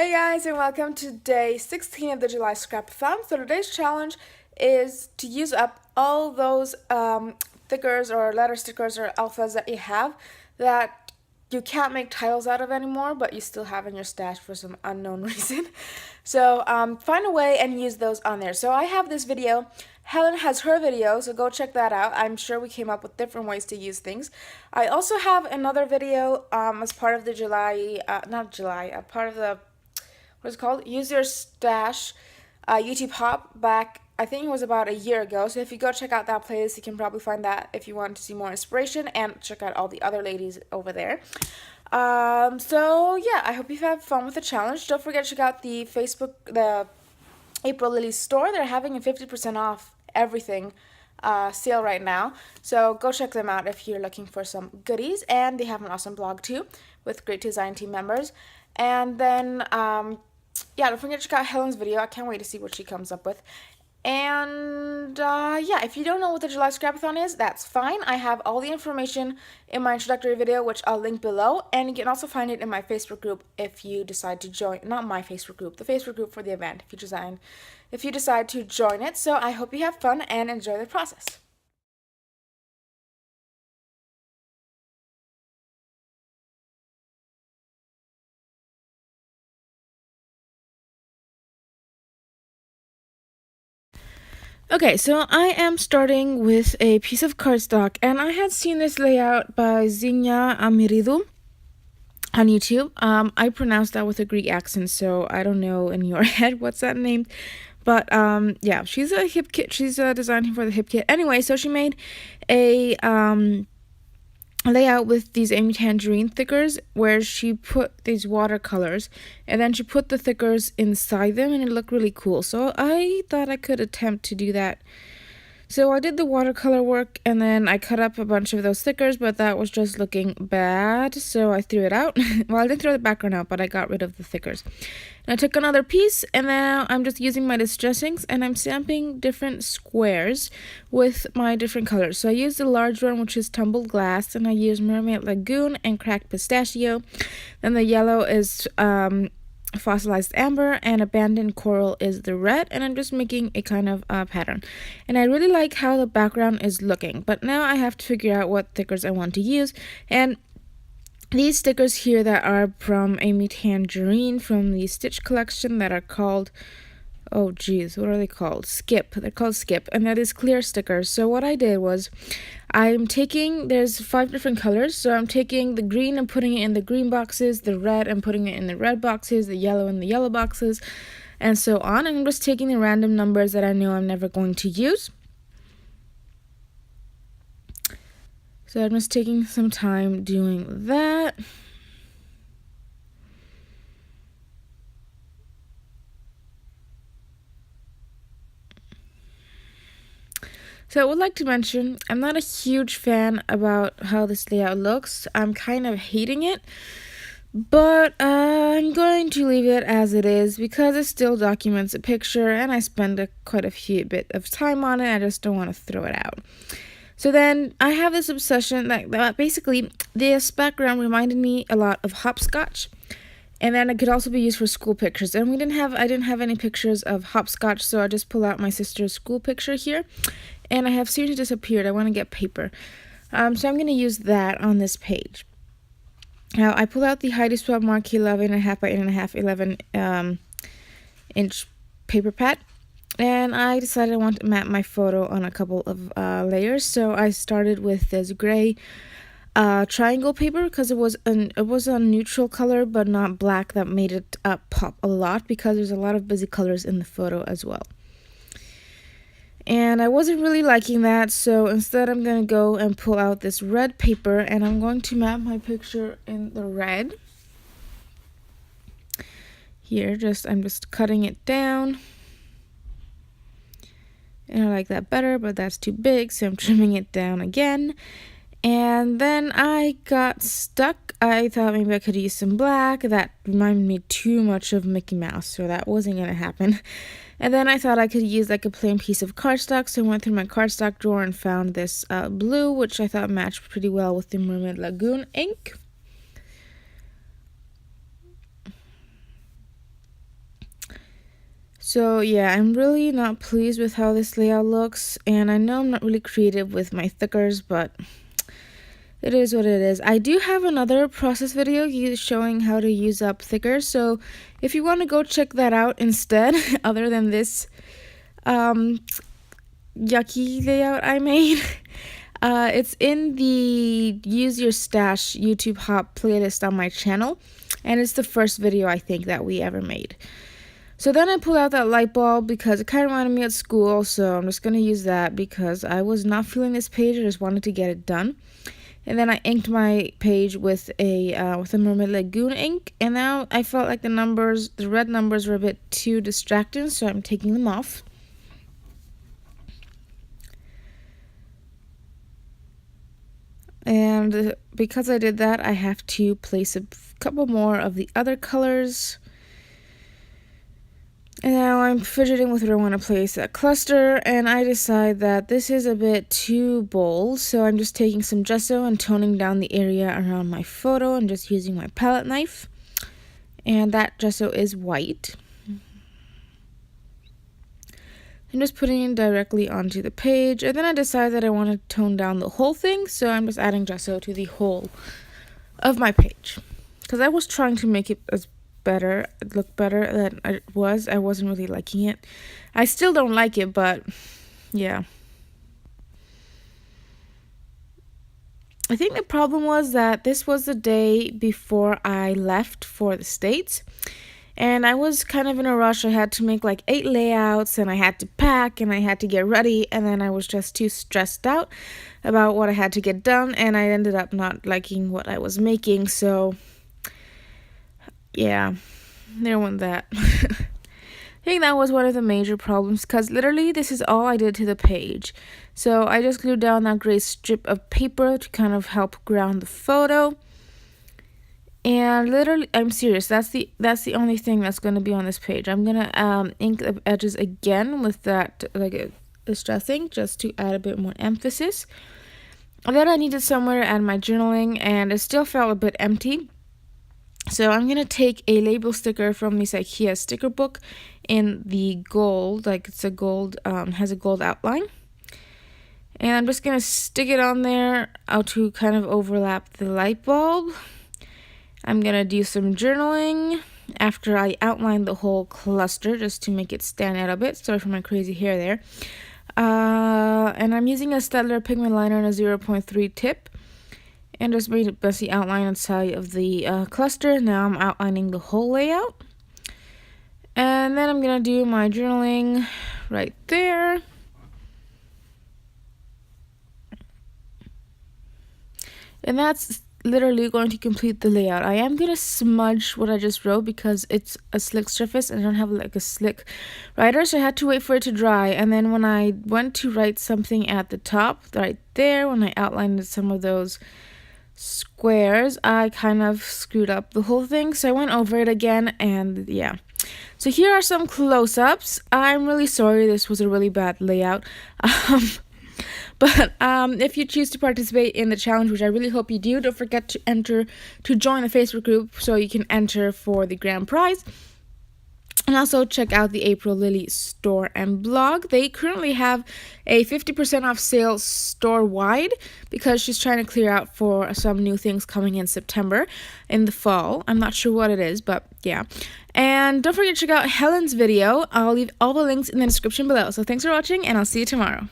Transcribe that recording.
Hey guys, and welcome to day 16 of the July Scrapathon. So today's challenge is to use up all those stickers or letter stickers or alphas that you have that you can't make titles out of anymore, but you still have in your stash for some unknown reason. So find a way and use those on there. So I have this video. Helen has her video, so go check that out. I'm sure we came up with different ways to use things. I also have another video as part of the part of the what's it called? Use Your Stash YouTube Hop back, I think it was about a year ago. So if you go check out that playlist, you can probably find that if you want to see more inspiration and check out all the other ladies over there. So yeah, I hope you've had fun with the challenge. Don't forget to check out the April Lilli store. They're having a 50% off everything sale right now. So go check them out if you're looking for some goodies. And they have an awesome blog too with great design team members. And then yeah, don't forget to check out Helen's video. I can't wait to see what she comes up with. And yeah, if you don't know what the July Scrapathon is, that's fine. I have all the information in my introductory video, which I'll link below. And you can also find it in my Facebook group if you decide to join. Not my Facebook group, the Facebook group for the event, if you decide to join it. So I hope you have fun and enjoy the process. Okay, so I am starting with a piece of cardstock, and I had seen this layout by Zinia Amiridu on YouTube. I pronounced that with a Greek accent, so I don't know in your head what's that named. But yeah, she's a hip kit. She's designing for the hip kit. Anyway, so she made a layout with these Amy Tangerine thickers where she put these watercolors and then she put the thickers inside them, and it looked really cool. So I thought I could attempt to do that. So I did the watercolor work and then I cut up a bunch of those stickers, but that was just looking bad, so I threw it out. Well, I didn't throw the background out, but I got rid of the stickers. And I took another piece, and now I'm just using my distress inks and I'm stamping different squares with my different colors. So I used the large one, which is tumbled glass, and I used Mermaid Lagoon and cracked pistachio. Then the yellow is fossilized amber, and abandoned coral is the red, and I'm just making a kind of pattern. And I really like how the background is looking, but now I have to figure out what stickers I want to use. And these stickers here that are from Amy Tangerine from the Stitch collection that are called, oh geez, what are they called? Skip. They're called Skip, and that is clear stickers. So what I did was there's 5 different colors, so I'm taking the green and putting it in the green boxes, the red and putting it in the red boxes, the yellow in the yellow boxes, and so on. And I'm just taking the random numbers that I know I'm never going to use. So I'm just taking some time doing that. So I would like to mention, I'm not a huge fan about how this layout looks. I'm kind of hating it, but I'm going to leave it as it is because it still documents a picture, and I spend quite a bit of time on it. I just don't want to throw it out. So then I have this obsession that basically this background reminded me a lot of hopscotch. And then it could also be used for school pictures. And I didn't have any pictures of hopscotch, so I just pulled out my sister's school picture here. And I have seriously disappeared. I want to get paper. So I'm going to use that on this page. Now, I pulled out the Heidi Swap Marquee 11.5 by 8.5 11-inch paper pad. And I decided I want to map my photo on a couple of layers. So I started with this gray triangle paper because it was a neutral color but not black. That made it pop a lot because there's a lot of busy colors in the photo as well. And I wasn't really liking that, so instead I'm going to go and pull out this red paper, and I'm going to map my picture in the red. Here, I'm just cutting it down. And I like that better, but that's too big, so I'm trimming it down again. And then I got stuck. I thought maybe I could use some black. That reminded me too much of Mickey Mouse, so that wasn't going to happen. And then I thought I could use like a plain piece of cardstock, so I went through my cardstock drawer and found this blue, which I thought matched pretty well with the Mermaid Lagoon ink. So yeah, I'm really not pleased with how this layout looks, and I know I'm not really creative with my thickers, but it is what it is. I do have another process video showing how to use up thickers, so if you want to go check that out instead, other than this yucky layout I made, it's in the Use Your Stash YouTube Hop playlist on my channel, and it's the first video I think that we ever made. So then I pulled out that light bulb because it kind of reminded me of school, so I'm just going to use that because I was not feeling this page. I just wanted to get it done. And then I inked my page with a Mermaid Lagoon ink, and now I felt like the red numbers were a bit too distracting, so I'm taking them off. And because I did that, I have to place a couple more of the other colors. And now I'm fidgeting with where I want to place that cluster, and I decide that this is a bit too bold, so I'm just taking some gesso and toning down the area around my photo and just using my palette knife. And that gesso is white. I'm just putting it directly onto the page, and then I decide that I want to tone down the whole thing, so I'm just adding gesso to the whole of my page. Because I was trying to make it look better than it was. I wasn't really liking it. I still don't like it, but yeah. I think the problem was that this was the day before I left for the States, and I was kind of in a rush. I had to make like 8 layouts, and I had to pack, and I had to get ready, and then I was just too stressed out about what I had to get done, and I ended up not liking what I was making, so yeah, there went that. I think that was one of the major problems, because literally this is all I did to the page. So I just glued down that gray strip of paper to kind of help ground the photo. And literally, I'm serious, that's the only thing that's going to be on this page. I'm going to ink the edges again with that distressing, just to add a bit more emphasis. And then I needed somewhere to add my journaling, and it still felt a bit empty. So I'm going to take a label sticker from this IKEA sticker book in the gold, it's a gold, has a gold outline. And I'm just going to stick it on there to kind of overlap the light bulb. I'm going to do some journaling after I outline the whole cluster just to make it stand out a bit. Sorry for my crazy hair there. And I'm using a Staedtler pigment liner and a 0.3 tip. And just made a messy outline inside of the cluster. Now I'm outlining the whole layout. And then I'm going to do my journaling right there. And that's literally going to complete the layout. I am going to smudge what I just wrote because it's a slick surface and I don't have like a slick writer, so I had to wait for it to dry. And then when I went to write something at the top, right there, when I outlined some of those squares, I kind of screwed up the whole thing, so I went over it again, and yeah. So here are some close-ups. I'm really sorry, this was a really bad layout. But if you choose to participate in the challenge, which I really hope you do, don't forget to join the Facebook group so you can enter for the grand prize. And also check out the April Lilli store and blog. They currently have a 50% off sale store-wide because she's trying to clear out for some new things coming in September in the fall. I'm not sure what it is, but yeah. And don't forget to check out Helen's video. I'll leave all the links in the description below. So thanks for watching, and I'll see you tomorrow.